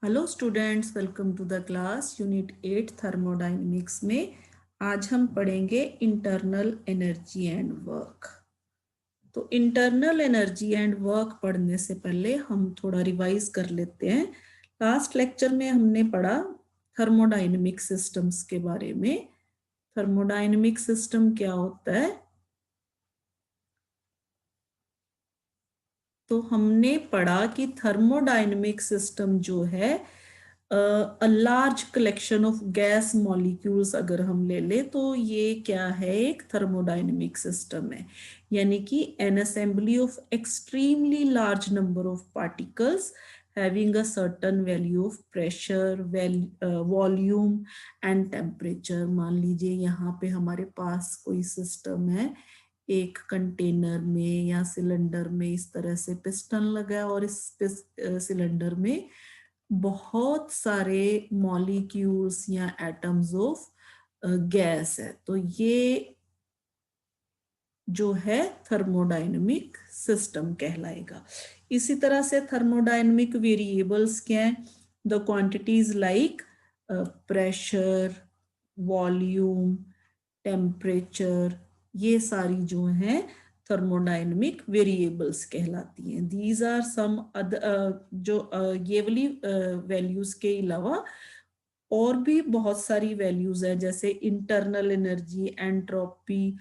Hello students, welcome to the class unit 8 thermodynamics में आज हम पढ़ेंगे इंटरनल एनर्जी एंड वर्क। तो इंटरनल एनर्जी एंड वर्क पढ़ने से पहले हम थोड़ा रिवाइज कर लेते हैं। लास्ट लेक्चर में हमने पढ़ा थर्मोडायनेमिक सिस्टम्स के बारे में। थर्मोडायनेमिक सिस्टम क्या होता है? तो हमने पढ़ा कि थर्मोडायनेमिक सिस्टम जो है a large collection of gas molecules अगर हम ले ले तो ये क्या है, एक थर्मोडायनेमिक सिस्टम है। यानी कि N assembly of extremely large number of particles having a certain value of pressure, volume and temperature. मान लीजिए यहाँ पे हमारे पास कोई सिस्टम है, एक कंटेनर में या सिलेंडर में इस तरह से पिस्टन लगा है और इस सिलेंडर में बहुत सारे मॉलिक्यूल्स या एटम्स ऑफ गैस है। तो ये जो है थर्मोडायनेमिक सिस्टम कहलाएगा। इसी तरह से थर्मोडायनेमिक वेरिएबल्स क्या है? The quantities like pressure, volume, temperature, ये सारी जो हैं थर्मोडायनेमिक वेरिएबल्स कहलाती हैं। दीज आर सम जो ये वाली वैल्यूज के अलावा और भी बहुत सारी वैल्यूज है, जैसे इंटरनल एनर्जी, एंट्रोपी,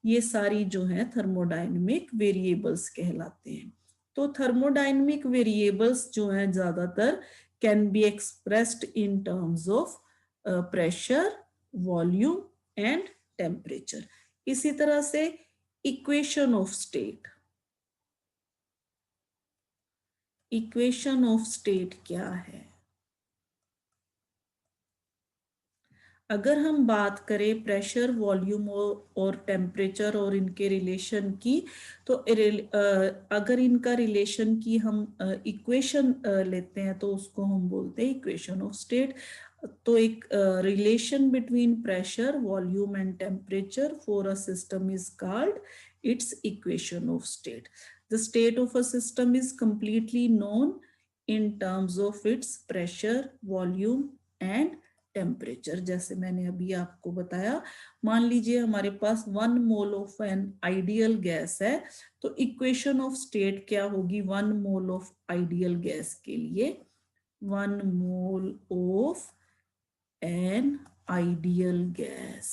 ये सारी जो है थर्मोडायनेमिक वेरिएबल्स कहलाते हैं। तो थर्मोडायनेमिक वेरिएबल्स जो हैं ज्यादातर can be expressed in terms of pressure, volume and temperature. इसी तरह से equation of state, equation of state क्या है? अगर हम बात करें प्रेशर, वॉल्यूम और टेम्परेचर और इनके रिलेशन की, तो अगर इनका रिलेशन की हम इक्वेशन लेते हैं तो उसको हम बोलते हैं इक्वेशन ऑफ स्टेट। तो एक relation between pressure, volume and temperature for a system is called its equation of state. The state of a system is completely known in terms of its pressure, volume and temperature. जैसे मैंने अभी आपको बताया, मान लीजिए हमारे पास 1 mole of an ideal gas है, तो इक्वेशन ऑफ स्टेट क्या होगी 1 मोल ऑफ आइडियल गैस के लिए? 1 mole of an ideal gas.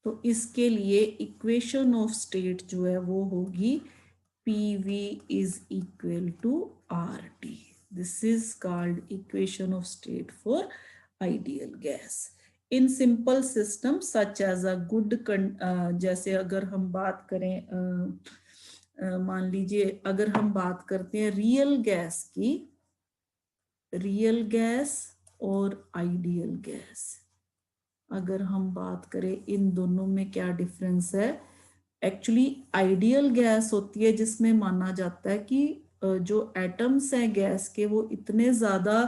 तो इसके लिए इक्वेशन ऑफ स्टेट जो है वो होगी PV is equal to RT. This is called equation of state for ideal gas. In simple system such as a good जैसे अगर हम बात करें मान लीजिए अगर हम बात करते हैं रियल गैस की, रियल गैस और आइडियल गैस, अगर हम बात करें इन दोनों में क्या डिफरेंस है? एक्चुअली आइडियल गैस होती है जिसमें माना जाता है कि जो एटम्स हैं गैस के वो इतने ज्यादा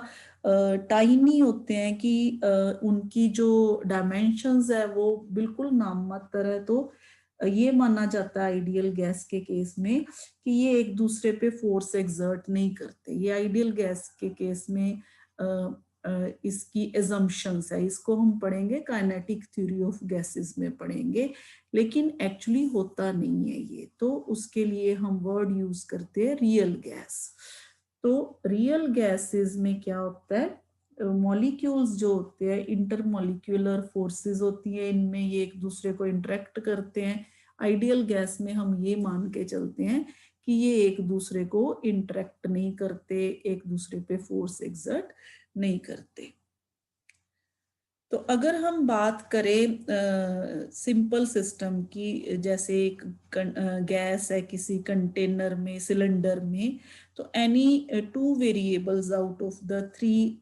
टाइनी होते हैं कि उनकी जो डायमेंशंस है वो बिल्कुल नाम मात्र है। तो ये माना जाता है आइडियल गैस के केस में कि ये एक दूसरे पे फोर्स एक्सर्ट नहीं करते। ये आइडियल गैस के केस में इसकी एजम्पशंस है, इसको हम पढ़ेंगे काइनेटिक थ्योरी ऑफ गैसेस में पढ़ेंगे, लेकिन एक्चुअली होता नहीं है ये। तो उसके लिए हम वर्ड यूज करते हैं रियल गैस। तो रियल गैसेस में क्या होता है, मॉलिक्यूल्स जो होते हैं इंटरमॉलिक्यूलर फोर्सेस होती है, इनमें ये एक दूसरे को इंटरेक्ट करते हैं। आइडियल गैस में हम ये मान के चलते हैं कि ये एक दूसरे को इंटरेक्ट नहीं करते, एक दूसरे पे फोर्स एक्सर्ट नहीं करते। तो अगर हम बात करें सिंपल सिस्टम की, जैसे एक गैस है किसी कंटेनर में, सिलेंडर में, तो any 2 variables out of the 3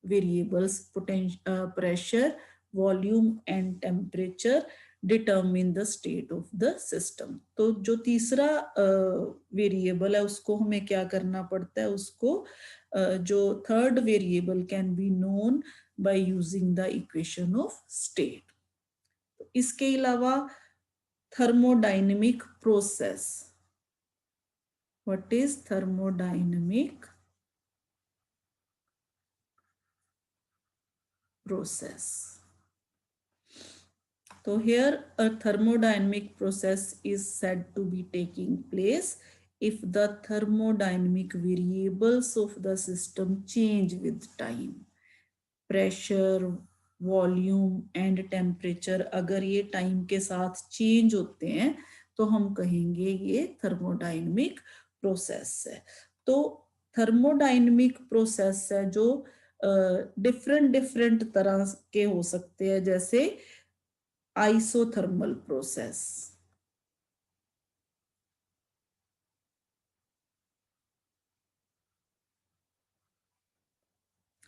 variables pressure, volume and temperature determine the state of the system. तो जो तीसरा वेरिएबल है उसको हमें क्या करना पड़ता है, उसको जो third variable can be known by using the equation of state. इसके अलावा thermodynamic process, What is thermodynamic process? So here a thermodynamic process is said to be taking place if the thermodynamic variables of the system change with time. Pressure, volume and temperature अगर ये time के साथ change होते हैं तो हम कहेंगे ये थर्मोडायनेमिक प्रोसेस है। तो थर्मोडायनेमिक प्रोसेस है जो डिफरेंट डिफरेंट तरह के हो सकते हैं, जैसे आइसोथर्मल प्रोसेस।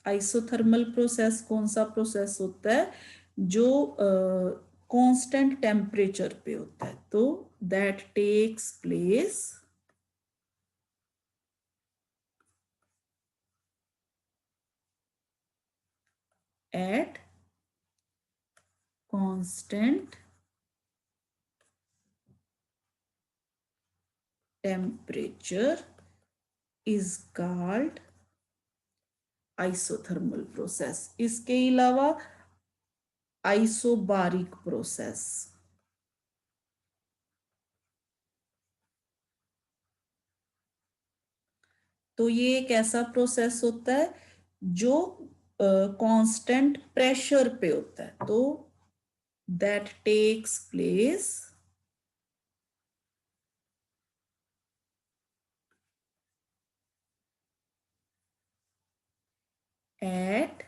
आइसोथर्मल प्रोसेस कौन सा प्रोसेस होता है? जो कांस्टेंट टेम्परेचर पे होता है। तो that takes place at constant temperature is called isothermal process. इसके अलावा आइसोबारिक प्रोसेस। तो ये एक ऐसा प्रोसेस होता है जो कांस्टेंट प्रेशर पे होता है। तो that takes place at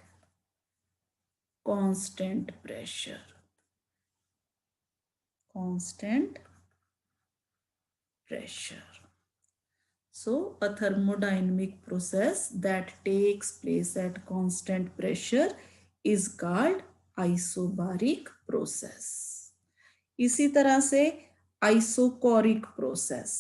constant pressure. Constant pressure. So a thermodynamic process that takes place at constant pressure is called isobaric process. इसी तरह से आइसोकोरिक प्रोसेस।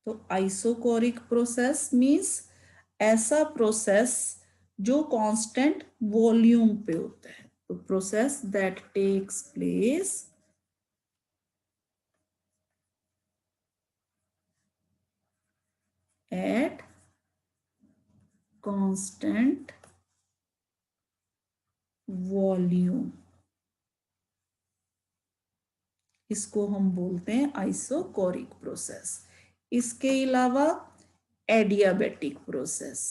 तो आइसोकोरिक प्रोसेस मींस ऐसा प्रोसेस जो कांस्टेंट वॉल्यूम पे होता है। तो process that takes place at constant volume, इसको हम बोलते हैं आइसोकोरिक प्रोसेस। इसके अलावा एडियाबैटिक प्रोसेस।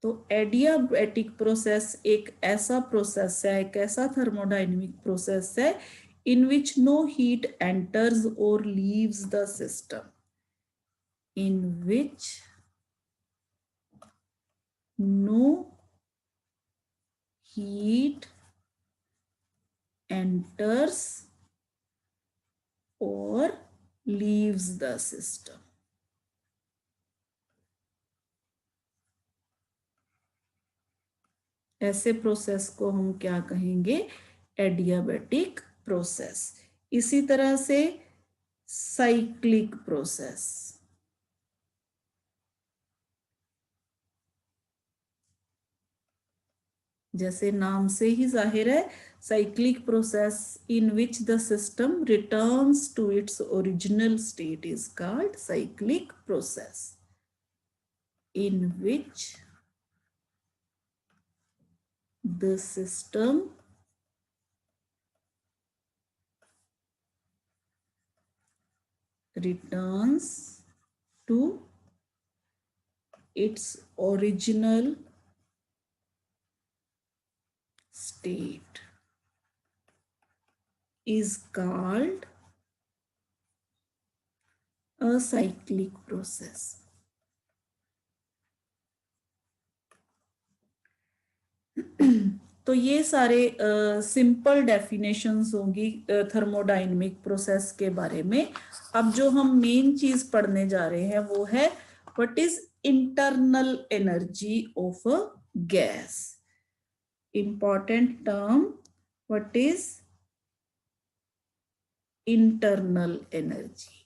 तो एडियाबैटिक प्रोसेस एक ऐसा प्रोसेस है, एक ऐसा थर्मोडायनेमिक प्रोसेस है in which no heat enters और leaves the system, in which no heat enters or leaves the system. ऐसे प्रोसेस को हम क्या कहेंगे? Adiabatic process. इसी तरह से साइक्लिक प्रोसेस। जैसे नाम से ही जाहिर है, cyclic process in which the system returns to its original state is called cyclic process, in which the system returns to its original state is called a cyclic process. तो ये सारे simple definitions होंगी thermodynamic process के बारे में। अब जो हम मेन चीज पढ़ने जा रहे हैं वो है what is internal energy of a gas. Important term, what is internal energy.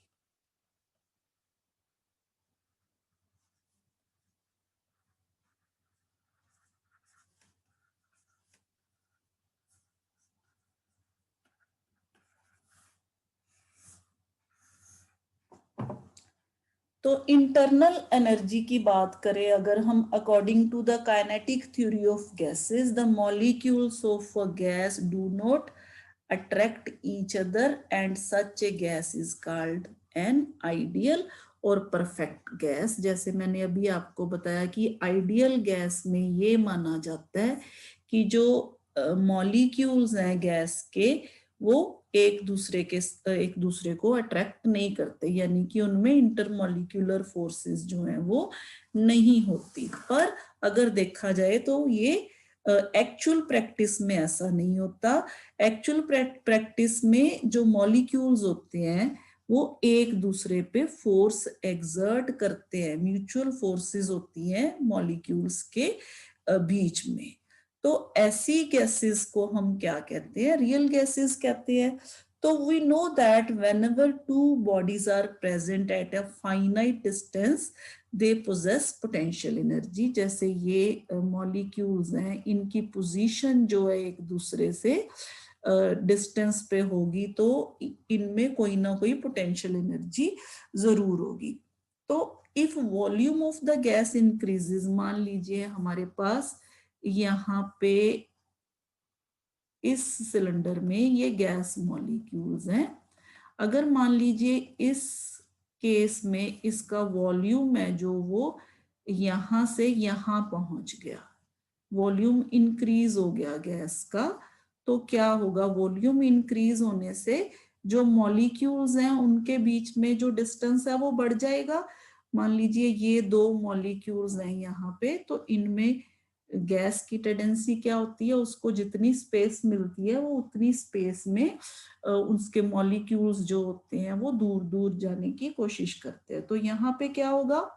तो इंटरनल एनर्जी की बात करें अगर हम, according to the kinetic theory of gases, the molecules of a gas do not attract each other and such a gas is called an ideal और perfect gas. जैसे मैंने अभी आपको बताया कि आइडियल गैस में ये माना जाता है कि जो मॉलिक्यूल्स हैं गैस के, वो एक दूसरे को अट्रैक्ट नहीं करते, यानी कि उनमें इंटरमॉलिक्यूलर फोर्सेस जो हैं वो नहीं होती। पर अगर देखा जाए तो ये एक्चुअल प्रैक्टिस में ऐसा नहीं होता। एक्चुअल प्रैक्टिस में जो मॉलिक्यूल्स होते हैं वो एक दूसरे पे फोर्स एक्सर्ट करते हैं, म्यूचुअल फोर्सेस होती हैं मॉलिक्यूल्स के बीच में। तो ऐसी गैसेस को हम क्या कहते हैं, रियल गैसेस कहते हैं। तो we know that whenever two bodies are present at a finite distance they possess potential energy. जैसे ये मॉलिक्यूल्स हैं, इनकी पोजीशन जो है एक दूसरे से डिस्टेंस पे होगी तो इनमें कोई ना कोई पोटेंशियल एनर्जी जरूर होगी। तो if volume of the gas increases, मान लीजिए हमारे पास यहाँ पे इस सिलेंडर में ये गैस मॉलिक्यूल्स हैं, अगर मान लीजिए इस केस में इसका वॉल्यूम है जो वो यहां से यहां पहुंच गया, वॉल्यूम इंक्रीज हो गया गैस का, तो क्या होगा, वॉल्यूम इंक्रीज होने से जो मॉलिक्यूल्स हैं उनके बीच में जो डिस्टेंस है वो बढ़ जाएगा। मान लीजिए ये दो मॉलिक्यूल्स हैं यहाँ पे, तो इनमें गैस की टेंडेंसी क्या होती है, उसको जितनी स्पेस मिलती है वो उतनी स्पेस में उसके मॉलिक्यूल्स जो होते हैं वो दूर दूर जाने की कोशिश करते हैं। तो यहाँ पे क्या होगा,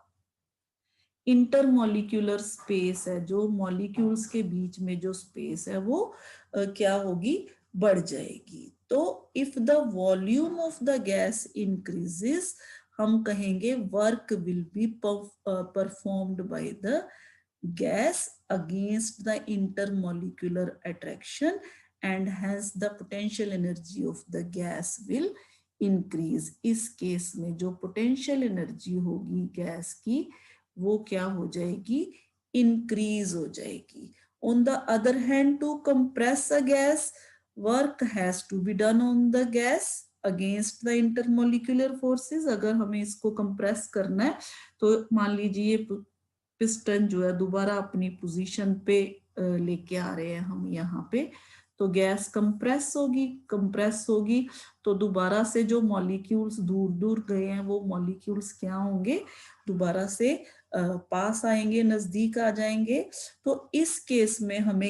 इंटरमॉलिक्यूलर स्पेस है, जो मॉलिक्यूल्स के बीच में जो स्पेस है वो क्या होगी, बढ़ जाएगी। तो if the volume of the gas increases, हम कहेंगे work will be performed by the gas against the intermolecular attraction and hence the potential energy of the gas will increase। इस केस में जो पोटेंशियल एनर्जी होगी gas की वो क्या हो जाएगी, इंक्रीज हो जाएगी। On the other hand, to compress a gas, work has to be done on the gas against the intermolecular forces. अगर हमें इसको कंप्रेस करना है तो मान लीजिए पिस्टन जो है दोबारा अपनी पोजीशन पे लेके आ रहे हैं हम यहाँ पे, तो गैस कंप्रेस होगी तो दोबारा से जो मॉलिक्यूल्स दूर दूर गए हैं वो मॉलिक्यूल्स क्या होंगे, दोबारा से पास आएंगे, नजदीक आ जाएंगे। तो इस केस में हम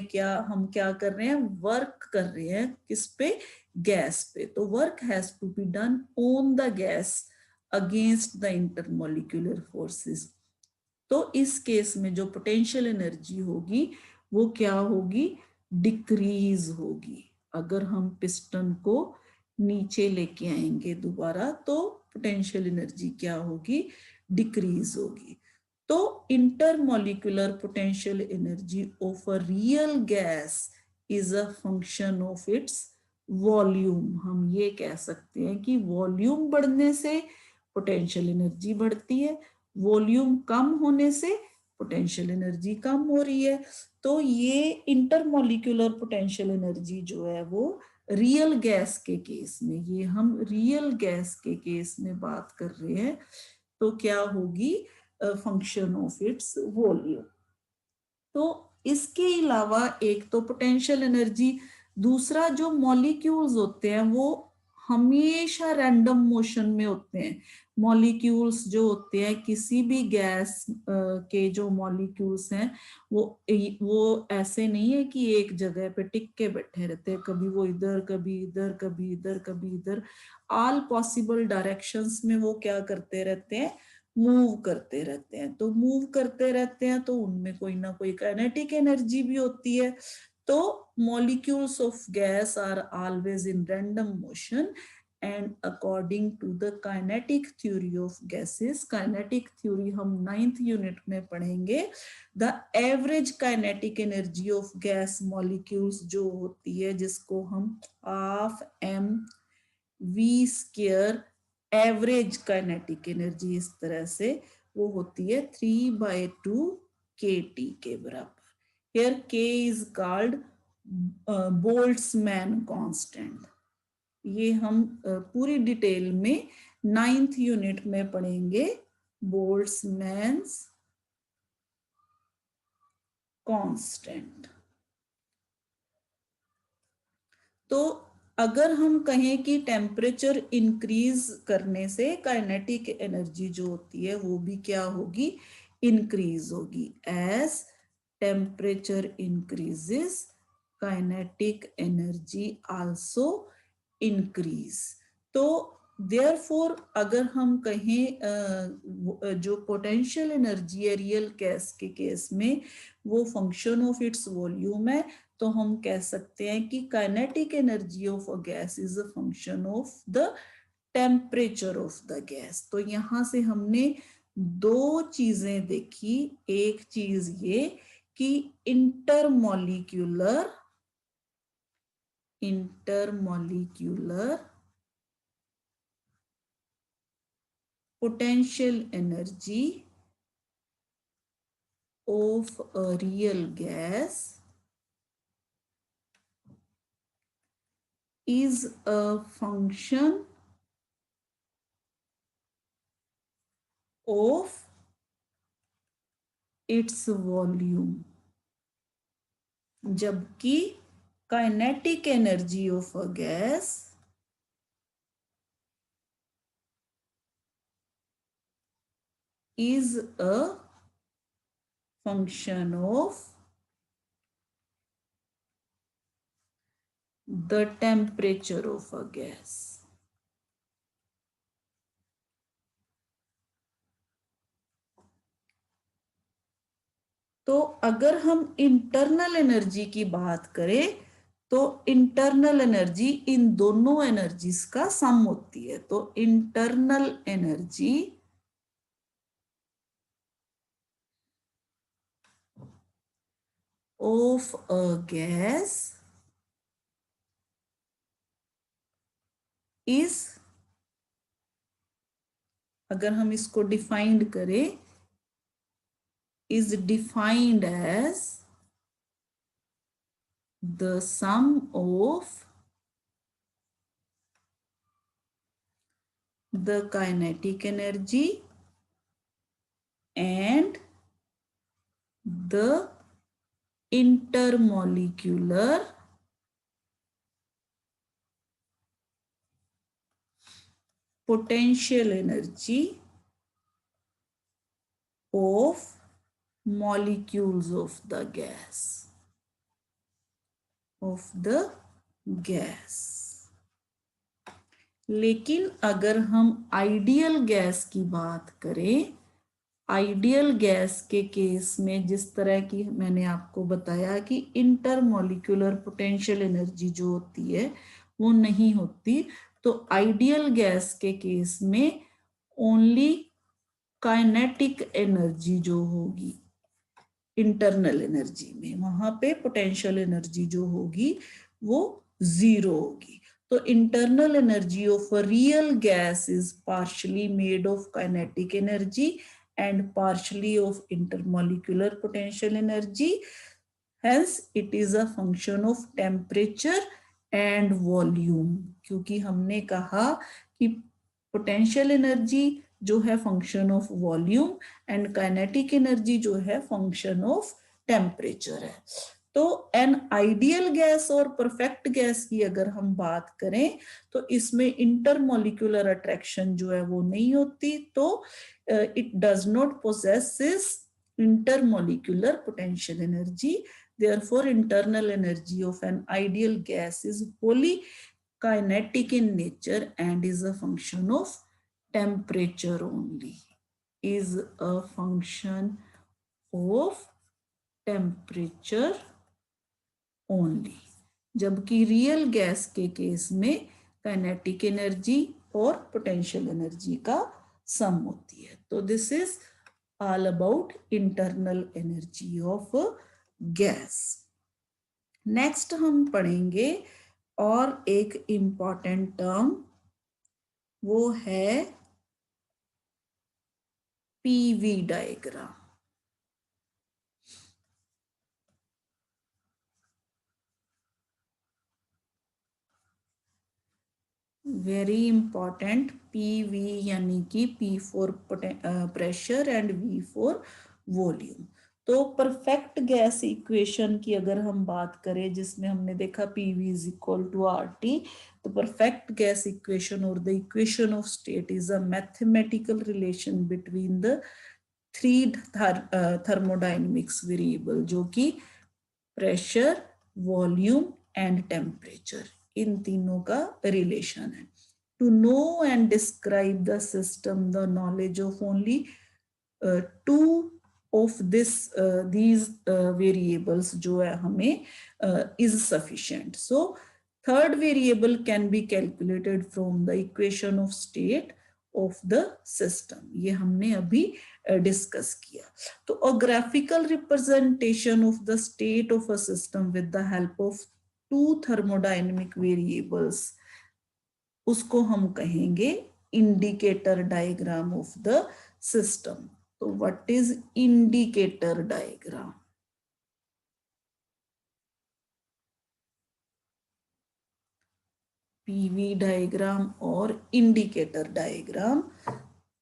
क्या कर रहे हैं, वर्क कर रहे हैं किस पे, गैस पे। तो work has to be done on the gas against the intermolecular forces. तो इस केस में जो पोटेंशियल एनर्जी होगी वो क्या होगी, डिक्रीज होगी। अगर हम पिस्टन को नीचे लेके आएंगे दोबारा तो पोटेंशियल एनर्जी क्या होगी, डिक्रीज होगी। तो intermolecular potential energy of a real gas is a function of its volume. हम ये कह सकते हैं कि वॉल्यूम बढ़ने से पोटेंशियल एनर्जी बढ़ती है, वॉल्यूम कम होने से पोटेंशियल एनर्जी कम हो रही है। तो ये इंटरमोलिकुलर पोटेंशियल एनर्जी जो है वो रियल गैस के केस में, ये हम रियल गैस के केस में बात कर रहे हैं, तो क्या होगी, फंक्शन ऑफ इट्स वॉल्यूम। तो इसके अलावा एक तो पोटेंशियल एनर्जी, दूसरा जो मॉलिक्यूल्स होते हैं वो हमेशा रैंडम मोशन में होते हैं। मॉलिक्यूल्स जो होते हैं किसी भी गैस के जो मॉलिक्यूल्स हैं वो ऐसे नहीं है कि एक जगह पे टिक के बैठे रहते हैं, कभी वो इधर कभी इधर कभी इधर कभी इधर, ऑल पॉसिबल डायरेक्शंस में वो क्या करते रहते हैं, मूव करते रहते हैं। तो मूव करते रहते हैं तो उनमें कोई ना कोई काइनेटिक एनर्जी भी होती है। तो molecules of gas are always in random motion and according to the kinetic theory of gases, kinetic theory हम 9th यूनिट में पढ़ेंगे, the average kinetic energy of gas molecules जो होती है, जिसको हम ½ m v² average kinetic energy इस तरह से वो होती है 3/2 kT के बराबर। Here K is called Boltzmann constant. ये हम पूरी डिटेल में 9th यूनिट में पढ़ेंगे, बोल्ट्जमैन्स कांस्टेंट। तो अगर हम कहें कि टेम्परेचर इंक्रीज करने से काइनेटिक एनर्जी जो होती है वो भी क्या होगी, इंक्रीज होगी। As temperature increases kinetic energy also increase. तो देयरफॉर अगर हम कहें जो पोटेंशियल एनर्जी है रियल गैस के केस में वो फंक्शन ऑफ इट्स वॉल्यूम है, तो हम कह सकते हैं कि kinetic energy of a gas is a function of the temperature of the gas. तो यहां से हमने दो चीजें देखी। एक चीज ये कि intermolecular potential energy of a real gas is a function of its volume, जबकि kinetic energy of a gas is a function of the temperature of a gas। तो अगर हम इंटरनल एनर्जी की बात करें तो इंटरनल एनर्जी इन दोनों energies का सम होती है। तो internal energy of a gas is, अगर हम इसको डिफाइंड करें, is defined as the sum of the kinetic energy and the intermolecular potential energy of molecules of the gas। लेकिन अगर हम आइडियल गैस की बात करें, आइडियल गैस के केस में जिस तरह की मैंने आपको बताया कि इंटरमॉलिक्यूलर पोटेंशियल एनर्जी जो होती है वो नहीं होती, तो आइडियल गैस के केस में ओनली काइनेटिक एनर्जी जो होगी इंटरनल एनर्जी में, वहां पे पोटेंशियल एनर्जी जो होगी वो जीरो होगी। तो internal energy of a real gas is partially made of kinetic energy and partially of intermolecular potential energy, hence it is a function of temperature and volume। क्योंकि हमने कहा कि पोटेंशियल एनर्जी जो है function of volume and kinetic energy जो है function of temperature है। तो एन आइडियल गैस और परफेक्ट गैस की अगर हम बात करें तो इसमें इंटरमॉलिक्यूलर अट्रैक्शन जो है वो नहीं होती, तो it does not possesses intermolecular potential energy, therefore internal energy of an ideal gas is wholly kinetic in nature and is a function of temperature only, is a function of temperature only। जबकि real gas के case में kinetic energy और potential energy का sum होती है। तो this is all about internal energy of gas. Next हम पढ़ेंगे और एक इंपॉर्टेंट टर्म वो है PV diagram. Very important, PV यानी कि P for pressure and V for volume. तो परफेक्ट गैस इक्वेशन की अगर हम बात करें, जिसमें हमने देखा PV is equal to R T, तो परफेक्ट गैस इक्वेशन और the equation of state is a mathematical relation between the three thermodynamics variable, जो कि प्रेशर, वॉल्यूम एंड टेम्परेचर, इन तीनों का रिलेशन है। To know and describe the system, the knowledge of only two of these variables जो है हमें is sufficient. So third variable can be calculated from the equation of state of the system, ये हमने अभी discuss किया। तो a graphical representation of the state of a system with the help of two thermodynamic variables, उसको हम कहेंगे indicator diagram of the system. तो what is indicator diagram? PV diagram और indicator diagram,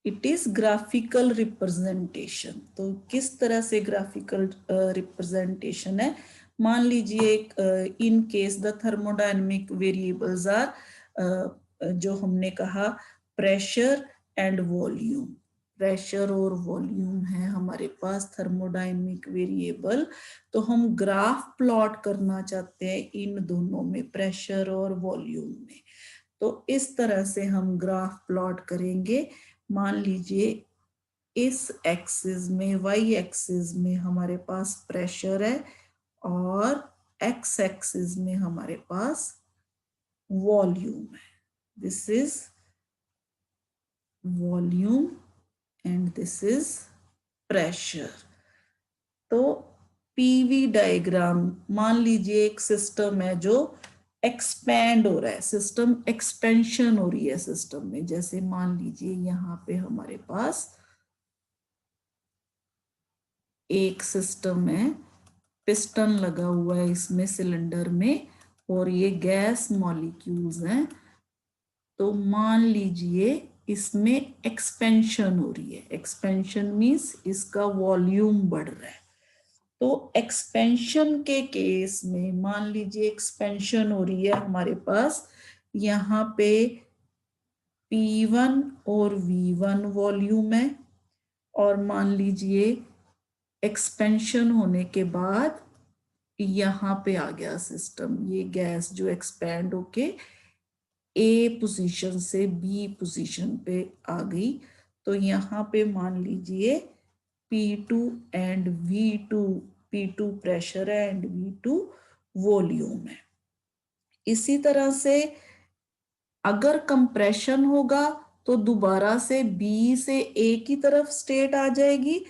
it is graphical representation. तो किस तरह से graphical representation है? मान लीजिए in case the thermodynamic variables are, जो हमने कहा प्रेशर एंड वॉल्यूम, प्रेशर और वॉल्यूम है हमारे पास थर्मोडायनेमिक वेरिएबल। तो हम ग्राफ प्लॉट करना चाहते हैं इन दोनों में, प्रेशर और वॉल्यूम में। तो इस तरह से हम ग्राफ प्लॉट करेंगे। मान लीजिए इस एक्सिस में, वाई एक्सिस में हमारे पास प्रेशर है और एक्स एक्सिस में हमारे पास वॉल्यूम है। This is volume and this is pressure. तो पीवी डायग्राम, मान लीजिए एक सिस्टम है जो एक्सपैंड हो रहा है, सिस्टम एक्सपेंशन हो रही है सिस्टम में। जैसे मान लीजिए यहाँ पे हमारे पास एक सिस्टम है, पिस्टन लगा हुआ है इसमें सिलेंडर में, और ये गैस मॉलिक्यूल्स हैं। तो मान लीजिए इसमें एक्सपेंशन हो रही है, एक्सपेंशन मीन्स इसका वॉल्यूम बढ़ रहा है। तो एक्सपेंशन के केस में मान लीजिए एक्सपेंशन हो रही है हमारे पास यहाँ पे P1 और V1 वॉल्यूम है, और मान लीजिए एक्सपेंशन होने के बाद यहाँ पे आ गया सिस्टम, ये गैस जो एक्सपैंड होके ए पोजीशन से बी पोजीशन पे आ गई। तो यहाँ पे मान लीजिए P2 and V2, P2 pressure है एंड V2 वॉल्यूम है। इसी तरह से अगर कंप्रेशन होगा तो दोबारा से बी से ए की तरफ स्टेट आ जाएगी।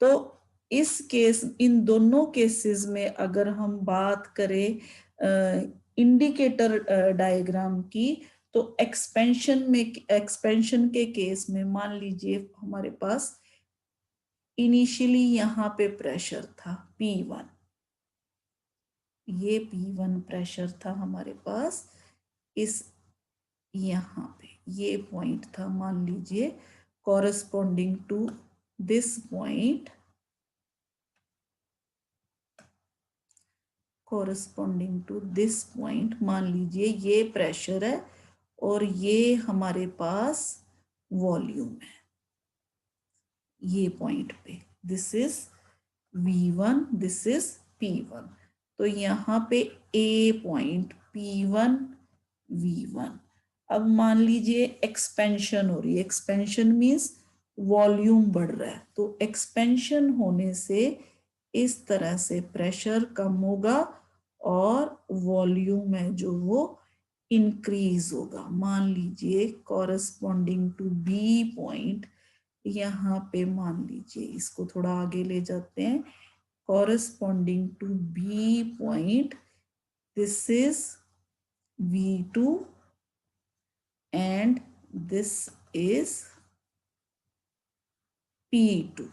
तो इस केस, इन दोनों केसेस में अगर हम बात करें इंडिकेटर डायग्राम की, तो एक्सपेंशन के केस में मान लीजिए हमारे पास इनिशियली यहाँ पे प्रेशर था P1, ये P1 प्रेशर था हमारे पास, इस यहाँ पे ये पॉइंट था, मान लीजिए corresponding to this point, corresponding to this point मान लीजिए ये प्रेशर है और ये हमारे पास वॉल्यूम है। ये पॉइंट पे this is V1, this is P1। तो यहाँ पे ए पॉइंट P1 V1। अब मान लीजिए एक्सपेंशन हो रही है, एक्सपेंशन मीन्स वॉल्यूम बढ़ रहा है। तो एक्सपेंशन होने से इस तरह से प्रेशर कम होगा और वॉल्यूम है जो वो इंक्रीज होगा। मान लीजिए कॉरेस्पॉन्डिंग टू बी पॉइंट, यहाँ पे मान लीजिए इसको थोड़ा आगे ले जाते हैं, corresponding to B point, this is V2 and this is P2,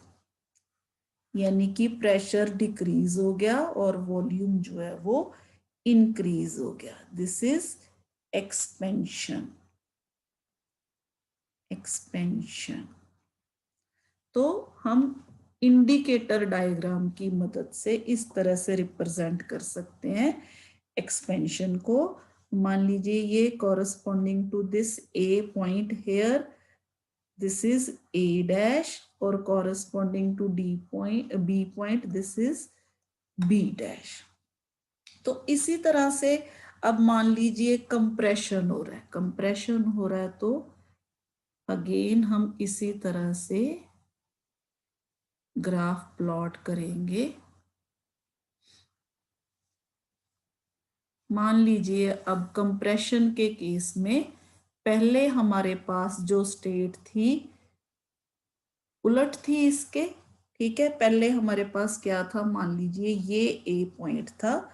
यानी कि प्रेशर डिक्रीज हो गया और वॉल्यूम जो है वो इंक्रीज हो गया. This is expansion. एक्सपेंशन. तो हम इंडिकेटर डायग्राम की मदद से इस तरह से रिप्रेजेंट कर सकते हैं एक्सपेंशन को. मान लीजिए ये corresponding to this A point here, this is A dash, और corresponding to the point B point, this is B dash. तो इसी तरह से अब मान लीजिए कंप्रेशन हो रहा है. कंप्रेशन हो रहा है तो अगेन हम इसी तरह से ग्राफ प्लॉट करेंगे. मान लीजिए अब कंप्रेशन के केस में पहले हमारे पास जो स्टेट थी उलट थी इसके. ठीक है, पहले हमारे पास क्या था, मान लीजिए ये ए पॉइंट था,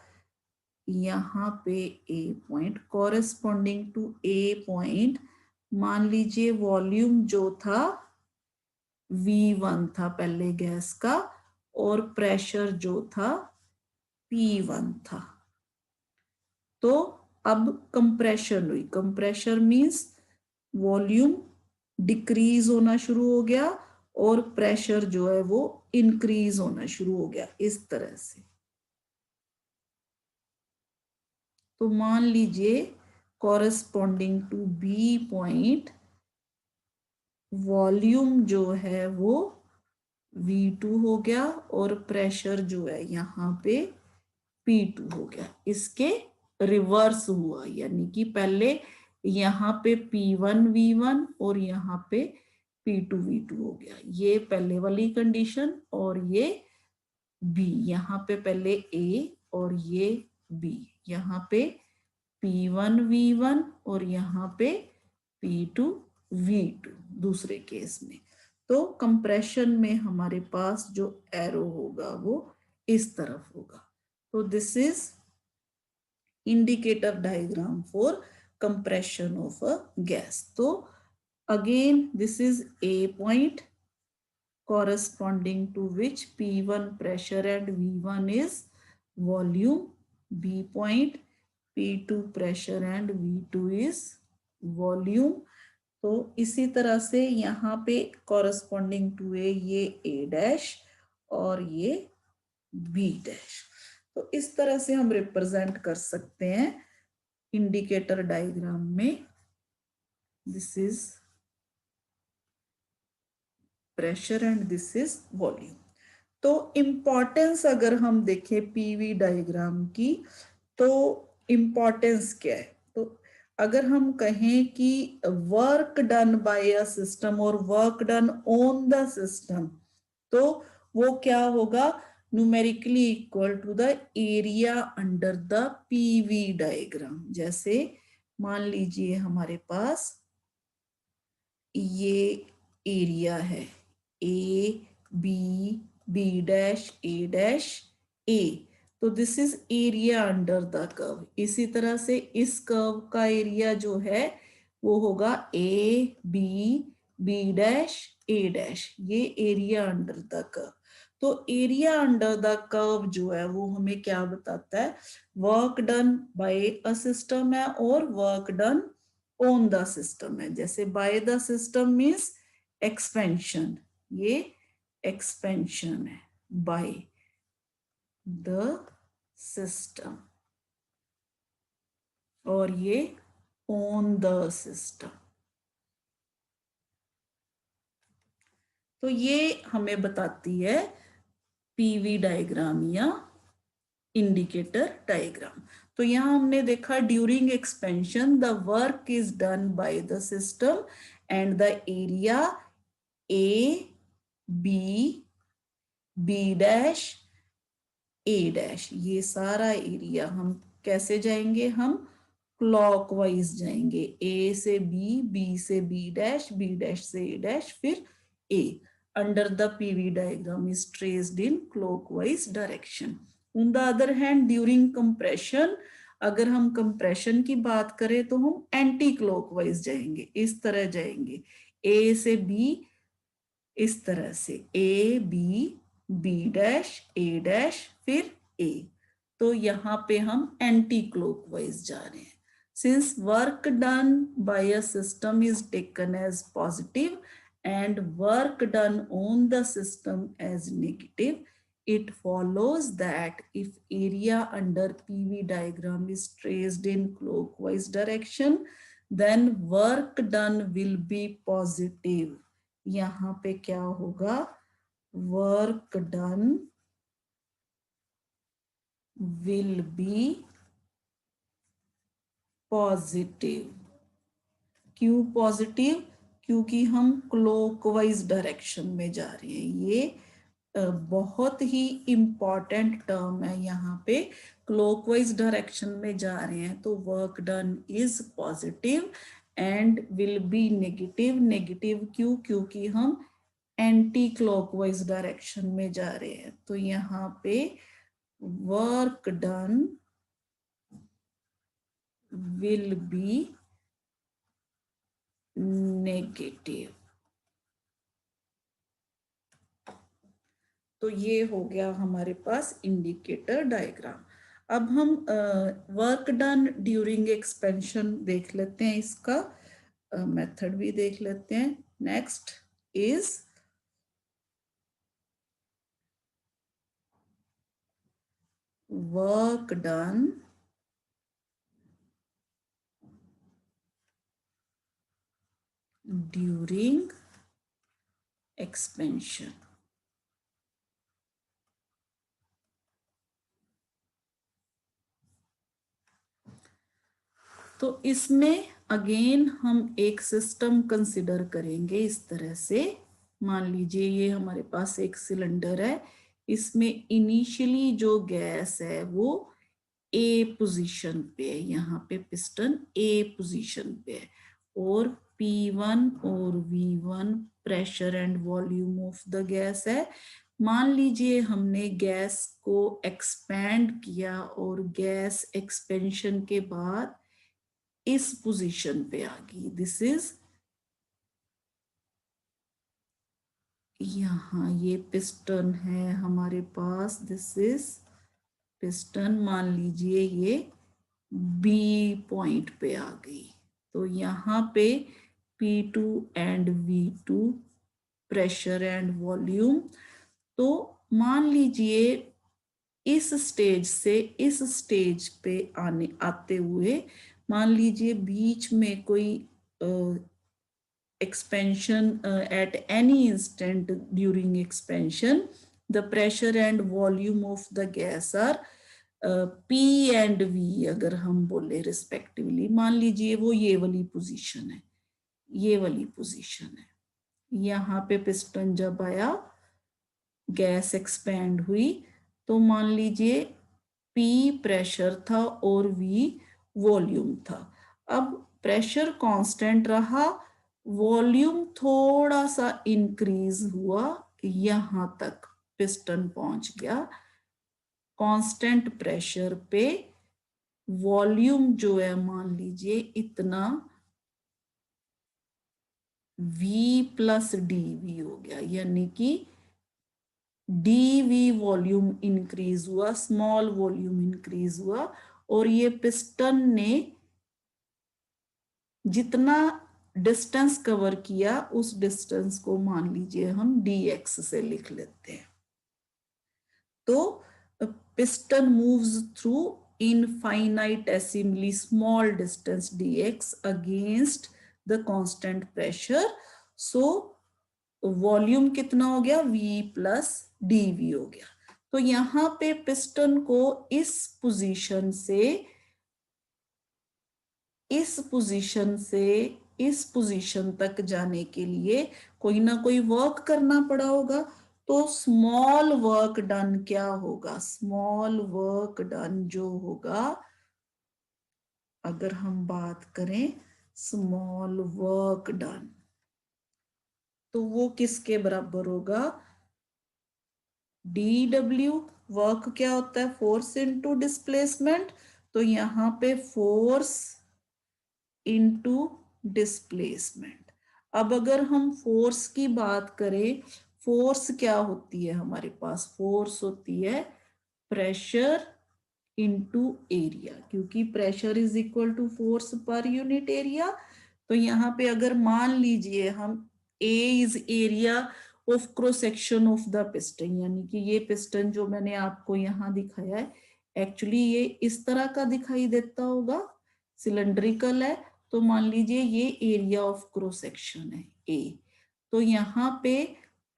यहाँ पे A point corresponding to A point मान लीजिए वॉल्यूम जो था V1 था पहले गैस का, और प्रेशर जो था P1 था. तो अब कंप्रेशन हुई. कंप्रेशन मींस वॉल्यूम डिक्रीज होना शुरू हो गया और प्रेशर जो है वो इंक्रीज होना शुरू हो गया इस तरह से. तो मान लीजिए corresponding to B point volume जो है वो V2 हो गया और प्रेशर जो है यहाँ पे P2 हो गया. इसके रिवर्स हुआ, यानी कि पहले यहाँ पे P1 V1 और यहाँ पे P2 V2 हो गया. ये पहले वाली कंडीशन, और ये B, यहाँ पे पहले A और ये B, यहाँ पे P1 V1 और यहाँ पे P2 V2 दूसरे केस में. तो कंप्रेशन में हमारे पास जो एरो होगा वो इस तरफ होगा. तो this is indicator diagram for compression of a gas. तो again this is A point corresponding to which P1 pressure and V1 is volume, B point P2 pressure and V2 is volume. तो इसी तरह से यहाँ पे corresponding to A ये A dash और ये B dash. तो इस तरह से हम रिप्रेजेंट कर सकते हैं इंडिकेटर डायग्राम में. This is pressure and this is volume. तो इम्पॉर्टेंस अगर हम देखें पीवी डायग्राम की, तो इम्पॉर्टेंस क्या है. तो अगर हम कहें कि work done by a system और work done on the system, तो वो क्या होगा, numerically equal to the area under the PV diagram. जैसे मान लीजिए हमारे पास ये एरिया है A B B dash A dash A. तो this is area under the curve. इसी तरह से इस कर्व का एरिया जो है वो होगा A B B dash A dash. ये एरिया अंडर द कर्व. तो एरिया अंडर द कर्व जो है वो हमें क्या बताता है, work done by a system है और work done on the system है. जैसे by the system means expansion, ये एक्सपेंशन है बाय द सिस्टम, और ये ऑन द सिस्टम. तो ये हमें बताती है पीवी डायग्राम या इंडिकेटर डायग्राम. तो यहां हमने देखा during expansion the work is done by the system and the area A B B dash A dash, ये सारा एरिया हम कैसे जाएंगे, हम क्लॉकवाइज जाएंगे. ए से बी से बी डैश से ए डैश, फिर A. Under the PV diagram is traced in clockwise direction. On the other hand, during compression, अगर हम कंप्रेशन की बात करें तो हम एंटी क्लॉकवाइज जाएंगे, इस तरह जाएंगे, ए से बी, इस तरह से A B, B dash, A dash, फिर ए। तो यहाँ पे हम एंटी क्लॉकवाइज जा रहे हैं। Since work done by a system is taken as positive and work done on the system as negative, it follows that if area under PV diagram is traced in clockwise direction, then work done will be positive. यहाँ पे क्या होगा, work done will be positive. क्यों positive? क्योंकि हम clockwise direction में जा रहे हैं। ये बहुत ही इंपॉर्टेंट टर्म है यहाँ पे, क्लॉकवाइज डायरेक्शन में जा रहे हैं तो work done is positive and will be negative. Negative क्यों? क्योंकि हम एंटी क्लॉकवाइज डायरेक्शन में जा रहे हैं। तो यहाँ पे work done will be negative. तो ये हो गया हमारे पास इंडिकेटर डायग्राम। अब हम वर्क डन ड्यूरिंग एक्सपेंशन देख लेते हैं, इसका मेथड भी देख लेते हैं। Next is work done during expansion. तो इसमें अगेन हम एक सिस्टम कंसिडर करेंगे इस तरह से। मान लीजिए ये हमारे पास एक सिलेंडर है, इसमें इनिशियली जो गैस है वो ए पोजीशन पे है, यहाँ पे पिस्टन ए पोजीशन पे है, और P1 और V1 pressure and volume of the gas है। मान लीजिए हमने गैस को एक्सपैंड किया और गैस एक्सपेंशन के बाद इस पोजीशन पे आ गई। दिस इज, यहाँ ये पिस्टन है हमारे पास, दिस इज पिस्टन। मान लीजिए ये बी पॉइंट पे आ गई, तो यहाँ पे P2 and V2 pressure and volume. तो मान लीजिए इस स्टेज से इस स्टेज पे आते हुए मान लीजिए बीच में कोई expansion at any instant during expansion, the pressure and volume of the gas are P and V अगर हम बोले रिस्पेक्टिवली। मान लीजिए वो ये वाली पोजीशन है, ये वाली पोजीशन है। यहाँ पे पिस्टन जब आया, गैस एक्सपैंड हुई, तो मान लीजिए P प्रेशर था और V वॉल्यूम था। अब प्रेशर कांस्टेंट रहा, वॉल्यूम थोड़ा सा इंक्रीज हुआ, यहां तक पिस्टन पहुंच गया। कांस्टेंट प्रेशर पे वॉल्यूम जो है मान लीजिए इतना V प्लस dV हो गया, यानी कि dV वॉल्यूम इंक्रीज हुआ, स्मॉल वॉल्यूम इंक्रीज हुआ, और ये पिस्टन ने जितना डिस्टेंस कवर किया उस डिस्टेंस को मान लीजिए हम dx से लिख लेते हैं। तो piston moves through infinitesimally small distance dx against the constant pressure, so volume कितना हो गया, V प्लस dV हो गया। तो यहाँ पे पिस्टन को इस पोजीशन से इस पोजीशन तक जाने के लिए कोई ना कोई वर्क करना पड़ा होगा। तो स्मॉल वर्क डन क्या होगा, स्मॉल वर्क डन जो होगा, अगर हम बात करें स्मॉल वर्क डन, तो वो किसके बराबर होगा, DW। वर्क क्या होता है, फोर्स इनटू डिस्प्लेसमेंट। तो यहाँ पे फोर्स इनटू डिस्प्लेसमेंट। अब अगर हम फोर्स की बात करें, फोर्स क्या होती है हमारे पास? फोर्स होती है प्रेशर इनटू एरिया, क्योंकि pressure is equal to force per unit area. तो यहाँ पे अगर मान लीजिए हम A is area of cross section of the piston, यानी कि ये पिस्टन जो मैंने आपको यहाँ दिखाया है, एक्चुअली ये इस तरह का दिखाई देता होगा, सिलेंड्रिकल है। तो मान लीजिए ये एरिया ऑफ क्रॉस सेक्शन है ए। तो यहाँ पे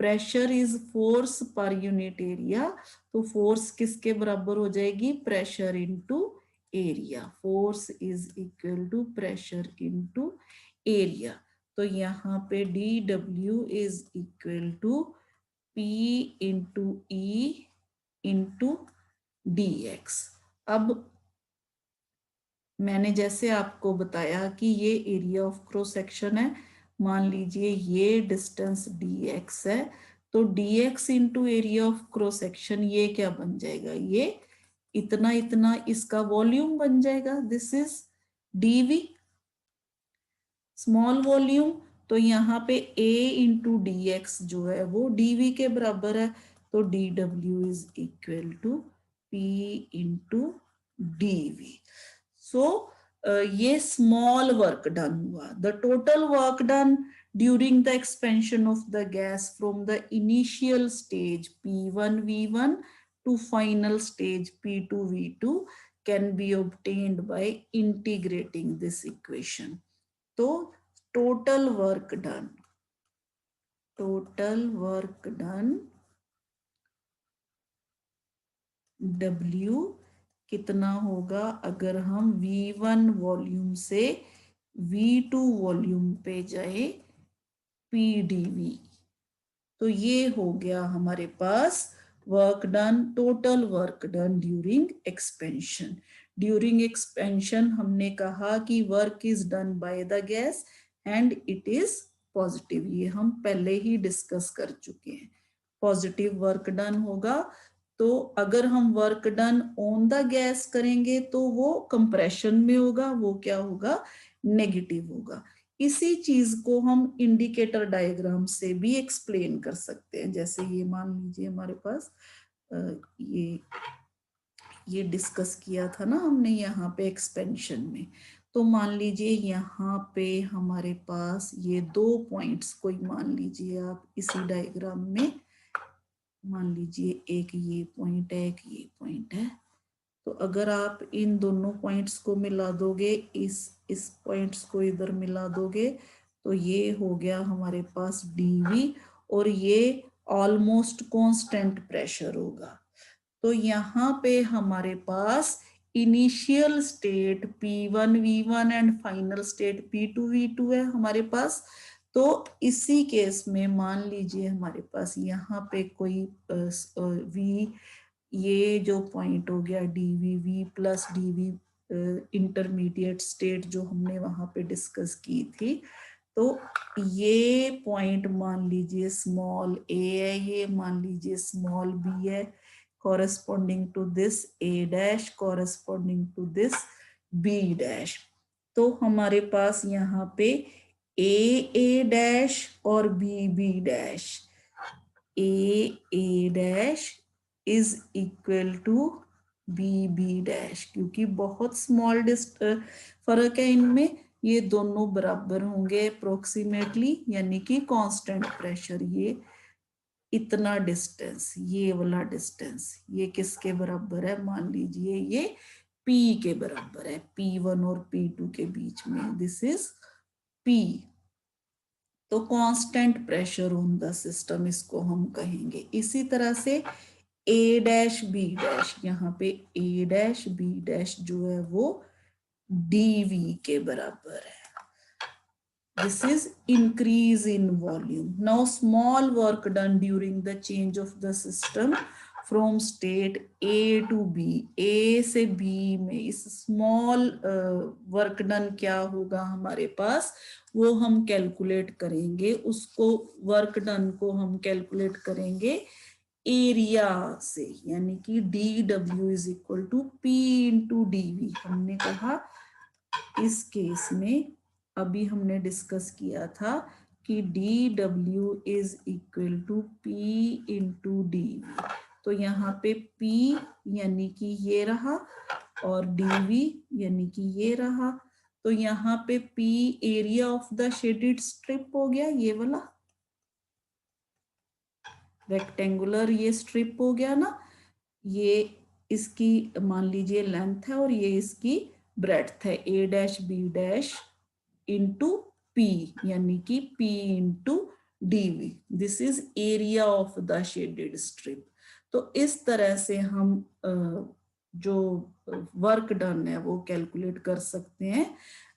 pressure is force per unit area, तो फोर्स किसके बराबर हो जाएगी? Pressure into area. Force is equal to pressure into area. तो यहाँ पे D W is equal to P into E into D X. अब मैंने जैसे आपको बताया कि ये एरिया ऑफ क्रॉस सेक्शन है, मान लीजिए ये डिस्टेंस डी एक्स है, तो D x into area of cross section ये क्या बन जाएगा? ये इतना इतना इसका वॉल्यूम बन जाएगा। This is DV, small volume. तो यहाँ पे a इंटू डी एक्स जो है वो dv के बराबर है, तो D W is equal to p into dv। So ये स्मॉल वर्क डन हुआ। The total work done during the expansion of the gas from the initial stage P1 V1 to final stage P2 V2 can be obtained by integrating this equation. तो total work done W कितना होगा अगर हम V1 volume से V2 volume पे जाए PdV? तो ये हो गया हमारे पास work done, total work done during expansion. During expansion हमने कहा कि work is done by the gas and it is positive, ये हम पहले ही डिस्कस कर चुके हैं। पॉजिटिव वर्क डन होगा। तो अगर हम work done on the gas करेंगे तो वो कंप्रेशन में होगा, वो क्या होगा? नेगेटिव होगा। इसी चीज को हम इंडिकेटर डायग्राम से भी एक्सप्लेन कर सकते हैं। जैसे ये मान लीजिए हमारे पास ये डिस्कस किया था ना हमने यहाँ पे एक्सपेंशन में। तो मान लीजिए यहाँ पे हमारे पास ये 2 पॉइंट्स कोई मान लीजिए आप इसी डायग्राम में, मान लीजिए एक ये पॉइंट है, एक ये पॉइंट है। तो अगर आप इन दोनों पॉइंट्स को मिला दोगे, इस पॉइंट्स को इधर मिला दोगे, तो ये हो गया हमारे पास डीवी, और ये ऑलमोस्ट कांस्टेंट प्रेशर होगा। तो यहाँ पे हमारे पास initial state P1 V1 and final state P2 V2 है हमारे पास। तो इसी केस में मान लीजिए हमारे पास यहाँ पे कोई V, ये जो पॉइंट हो गया DV, V plus DV intermediate state जो हमने वहां पे डिस्कस की थी। तो ये पॉइंट मान लीजिए स्मॉल ए है, ये मान लीजिए स्मॉल बी है, corresponding to this a dash, corresponding to this b dash। तो हमारे पास यहाँ पे a डैश और b dash, a dash is equal to b dash, क्योंकि बहुत स्मॉल फर्क है इनमें, ये दोनों बराबर होंगे अप्रोक्सीमेटली, यानी कि कांस्टेंट प्रेशर। ये इतना डिस्टेंस, ये वाला डिस्टेंस, ये किसके बराबर है? मान लीजिए ये P के बराबर है, P1 और P2 के बीच में, दिस इज P। तो constant pressure on the system इसको हम कहेंगे। इसी तरह से A डैश B डैश, यहाँ पे A डैश B डैश जो है वो dV के बराबर है। This is increase in volume. Now small work done during the change of the system from state A to B, A से B में इस small work done क्या होगा हमारे पास, वो हम कैलकुलेट करेंगे। उसको वर्क डन को हम कैलकुलेट करेंगे एरिया से, यानी कि dw is equal to p into dv। हमने कहा इस केस में अभी हमने डिस्कस किया था कि dw is equal to p into dv। तो यहाँ पे p यानी कि ये रहा और dv यानी कि ये रहा। तो यहाँ पे p area of the shaded strip हो गया, ये वाला रेक्टेंगुलर ये स्ट्रिप हो गया ना, ये इसकी मान लीजिए लेंथ है और ये इसकी ब्रेड्थ है, a dash b dash into p, यानी कि p into dv। This is area of the shaded strip. तो इस तरह से हम जो वर्क डन है वो कैलकुलेट कर सकते हैं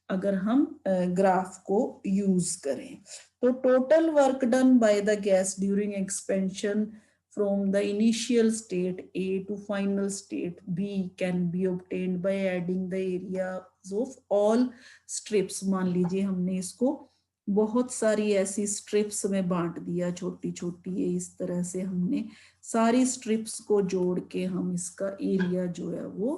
अगर हम ग्राफ को यूज करें। तो total work done by the gas during expansion from the initial state A to final state B can be obtained by adding the areas of all strips। मान लीजिए हमने इसको बहुत सारी ऐसी स्ट्रिप्स में बांट दिया, छोटी छोटी है, इस तरह से हमने सारी स्ट्रिप्स को जोड़ के हम इसका एरिया जो है वो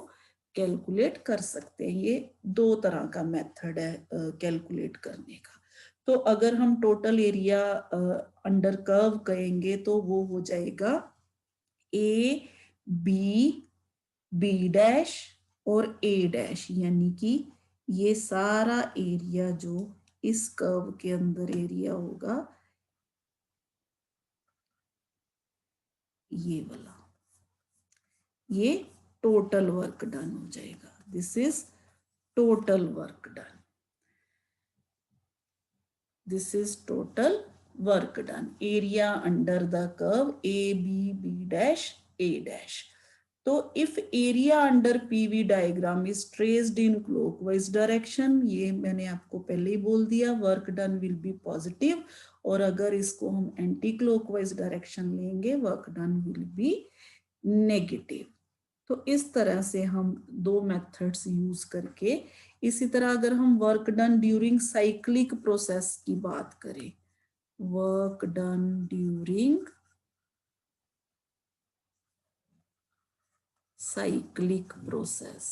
कैलकुलेट कर सकते हैं। ये दो तरह का मेथड है कैलकुलेट करने का। तो अगर हम टोटल एरिया अंडर कर्व कहेंगे तो वो हो जाएगा ए बी डैश और ए डैश, यानी कि ये सारा एरिया जो इस कर्व के अंदर एरिया होगा ये वाला, ये टोटल वर्क डन हो जाएगा। This is total work done, this is total work done, area under the curve a b dash a dash। तो if area under PV diagram is traced in clockwise direction, ये मैंने आपको पहले ही बोल दिया, work done will be positive, और अगर इसको हम एंटी क्लॉकवाइज डायरेक्शन लेंगे work done will be negative. तो इस तरह से हम दो मेथड्स यूज करके, इसी तरह अगर हम work done during cyclic process की बात करें, work done during cyclic process,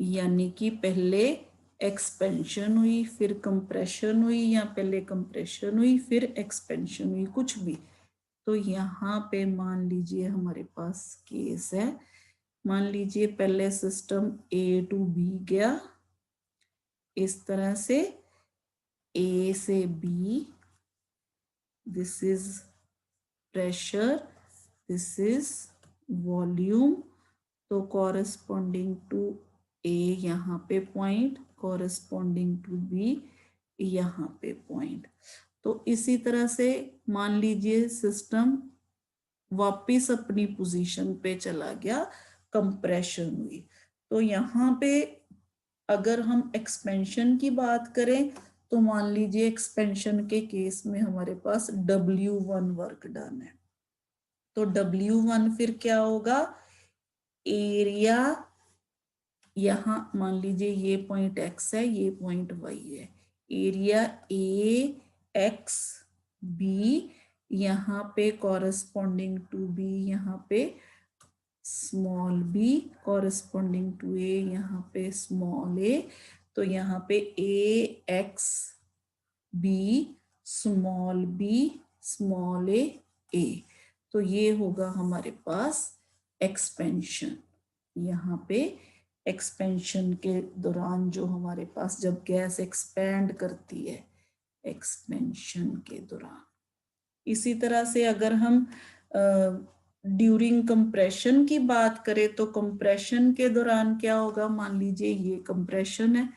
यानी कि पहले एक्सपेंशन हुई फिर कंप्रेशन हुई, या पहले कंप्रेशन हुई फिर एक्सपेंशन हुई, कुछ भी। तो यहाँ पे मान लीजिए हमारे पास केस है, मान लीजिए पहले सिस्टम A टू B गया इस तरह से, A से B, this is pressure, this is volume. तो कॉरेस्पॉन्डिंग टू A यहाँ पे पॉइंट, कॉरेस्पॉन्डिंग टू B यहाँ पे पॉइंट। तो इसी तरह से मान लीजिए सिस्टम वापिस अपनी पोजीशन पे चला गया, कंप्रेशन हुई। तो यहाँ पे अगर हम एक्सपेंशन की बात करें तो मान लीजिए एक्सपेंशन के केस में हमारे पास W1 वर्क डन है। तो W1 फिर क्या होगा, एरिया, यहाँ मान लीजिए ये पॉइंट X है, ये पॉइंट Y है, एरिया AX B, यहाँ पे कॉरेस्पॉन्डिंग टू B यहाँ पे small b, corresponding to a यहाँ पे स्मॉल a। तो यहाँ पे AX B small b small a। तो ये होगा हमारे पास एक्सपेंशन। यहाँ पे एक्सपेंशन के दौरान जो हमारे पास जब गैस एक्सपैंड करती है एक्सपेंशन के दौरान। इसी तरह से अगर हम ड्यूरिंग कंप्रेशन की बात करें तो कंप्रेशन के दौरान क्या होगा, मान लीजिए ये कंप्रेशन है,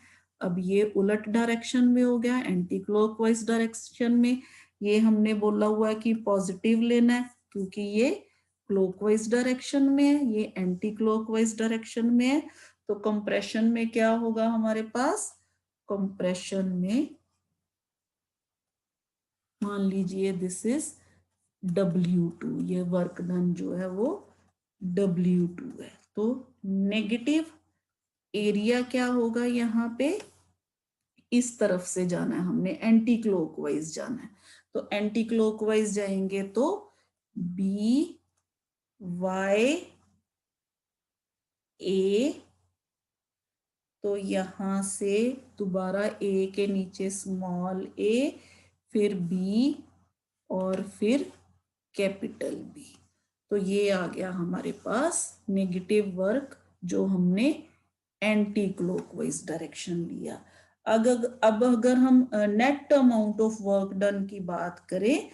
अब ये उलट डायरेक्शन में हो गया, एंटी क्लॉकवाइज डायरेक्शन में। ये हमने बोला हुआ है कि पॉजिटिव लेना है क्योंकि ये क्लॉकवाइज डायरेक्शन में है, ये एंटी क्लॉकवाइज डायरेक्शन में है। तो कंप्रेशन में क्या होगा हमारे पास, कंप्रेशन में मान लीजिए दिस इज W2, ये वर्क डन जो है वो W2 है। तो नेगेटिव एरिया क्या होगा, यहाँ पे इस तरफ से जाना है, हमने एंटी क्लॉकवाइज जाना है। तो एंटी क्लॉकवाइज जाएंगे तो बी वाई ए, तो यहां से दोबारा ए के नीचे स्मॉल ए, फिर बी और फिर कैपिटल बी। तो ये आ गया हमारे पास नेगेटिव वर्क जो हमने एंटी क्लॉकवाइज डायरेक्शन लिया। अब अगर हम net amount of work done की बात करें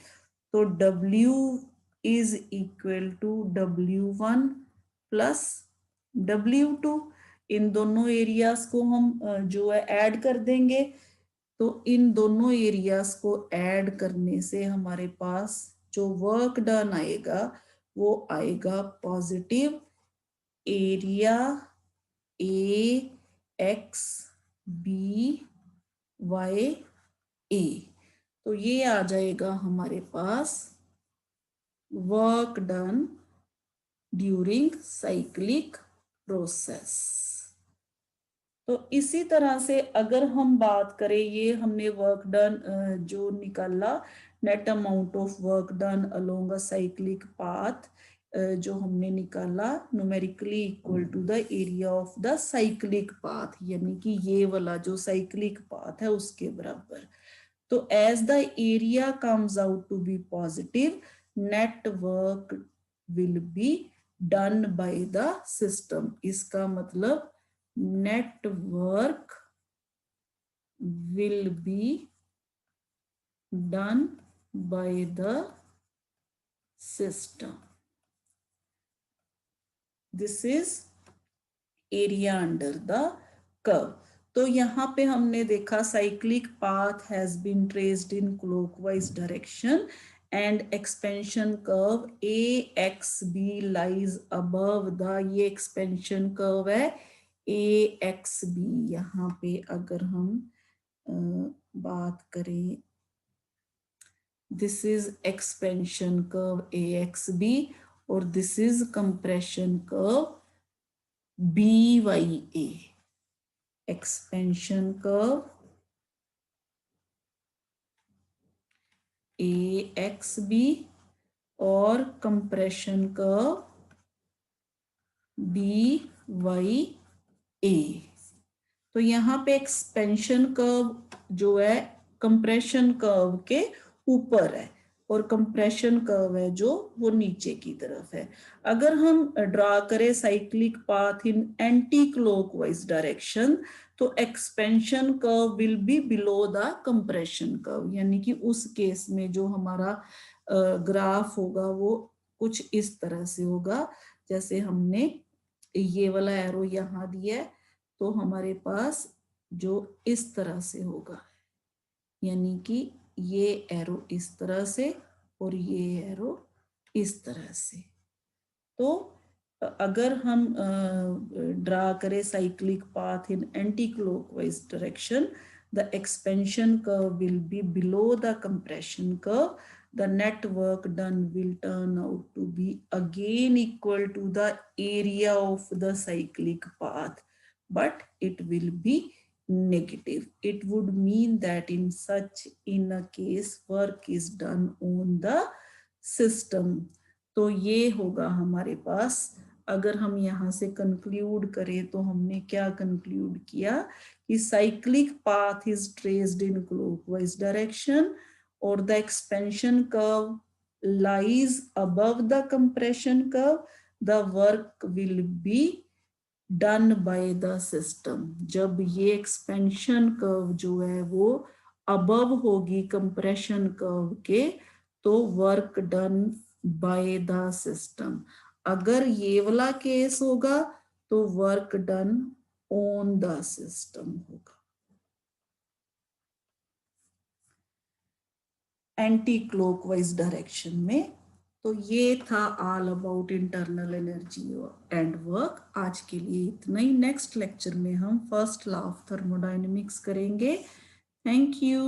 तो W is equal to W1 plus W2। इन दोनों एरियाज को हम जो है ऐड कर देंगे। तो इन दोनों एरियाज को ऐड करने से हमारे पास जो वर्क डन आएगा वो आएगा positive area A X B Y A. तो ये आ जाएगा हमारे पास work done during cyclic process. तो इसी तरह से अगर हम बात करें, ये हमने वर्क डन जो निकाला, net amount of work done along a cyclic path जो हमने निकाला numerically equal to the area of the cyclic path, यानी कि ये वाला जो साइक्लिक पाथ है उसके बराबर। तो as the area comes out to be positive, net work will be done by the system. इसका मतलब net work will be done by the system. This is area under the curve. तो यहाँ पे हमने देखा cyclic path has been traced in clockwise direction and expansion curve AXB lies above the, ये expansion curve है AXB। यहाँ पे अगर हम बात करें, this is expansion curve AXB और this is compression curve BYA। Expansion curve AXB और कंप्रेशन कर्व BYA। तो यहाँ पे एक्सपेंशन कर्व जो है कंप्रेशन कर्व के ऊपर है और कंप्रेशन कर्व है जो वो नीचे की तरफ है। अगर हम ड्रा करें cyclic path in anti clockwise direction तो expansion curve will be below the compression curve, यानी कि उस केस में जो हमारा ग्राफ होगा वो कुछ इस तरह से होगा। जैसे हमने ये वाला एरो यहाँ दिया है तो हमारे पास जो इस तरह से होगा, यानी कि ये एरो इस तरह से और ये एरो इस तरह से। तो अगर हम ड्रा करें cyclic path in anti clockwise direction, the expansion curve will be below the compression curve, the net work done will turn out to be again equal to the area of the cyclic path, but it will be negative. It would mean that in a case work is done on the system. तो ये होगा हमारे पास। अगर हम यहाँ से conclude करें तो हमने क्या कंक्लूड किया कि cyclic path is traced in clockwise direction or the expansion curve lies above the compression curve, the work will be done by the system। जब ये expansion curve जो है वो above होगी compression curve के तो work done by the system। अगर ये वाला केस होगा तो work done on the system होगा। एंटी क्लॉकवाइज डायरेक्शन में। तो ये था all about internal energy and work. आज के लिए इतना ही। नेक्स्ट लेक्चर में हम फर्स्ट लॉ ऑफ थर्मोडायनेमिक्स करेंगे। Thank you.